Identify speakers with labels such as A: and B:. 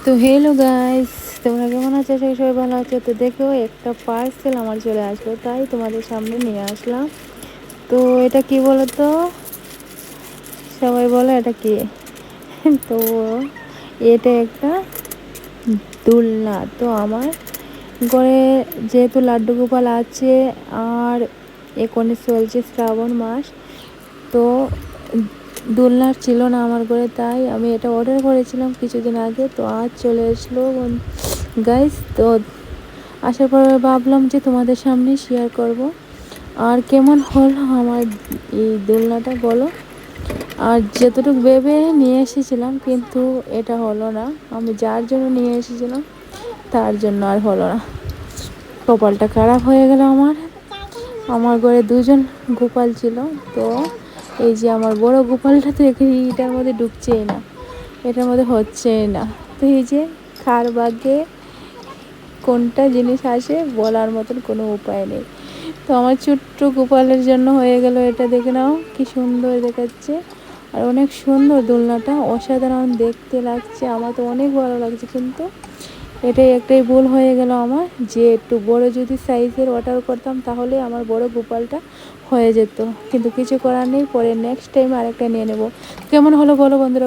A: তো hello guys, তোমরা কেমন আছো? সবাই ভালো আছো? তো দেখো, একটা পার্সেল আমার চলে আসলো, তাই তোমাদের সামনে নিয়ে আসলাম। তো এটা কি বলো তো? সবাই বলো এটা কি? তো এটা একটা দোলনা। তো আমার ঘরে যেহেতু লাড্ডু গোপাল আছে, আর এখন চলছে শ্রাবণ মাস, তো দোলনার ছিল না আমার ঘরে, তাই আমি এটা অর্ডার করেছিলাম কিছুদিন আগে। তো আজ চলে আসলো গাইস। তো আসার পর ভাবলাম যে তোমাদের সামনে শেয়ার করব, আর কেমন হলো আমার এই দোলনাটা বলো। আর যতটুকু ভেবে নিয়ে এসেছিলাম, কিন্তু এটা হলো না। আমি যার জন্য নিয়ে এসেছিলাম তার জন্য আর হলো না। কপালটা খারাপ হয়ে গেল আমার। আমার ঘরে দুজন গোপাল ছিল, তো এই যে আমার বড় গোপালটা তো এটার মধ্যে ঢুকছেই না, এটার মধ্যে হচ্ছেই না। তো এই যে কার ভাগ্যে কোনটা জিনিস আসে বলার মতন কোনো উপায় নেই। তো আমার ছোট্ট গোপালের জন্য হয়ে গেল এটা। দেখে নাও কি সুন্দর দেখাচ্ছে, আর অনেক সুন্দর দোলনাটা, অসাধারণ দেখতে লাগছে। আমার তো অনেক ভালো লাগছে, কিন্তু এটাই একটাই ভুল হয়ে গেল আমার, যে একটু বড় যদি সাইজের অর্ডার করতাম তাহলে আমার বড় গোপালটা হয়ে যেত। কিন্তু কিছু করার নেই, পরে নেক্সট টাইম আরেকটা নিয়ে নেব। কেমন হলো বলো বন্ধুরা?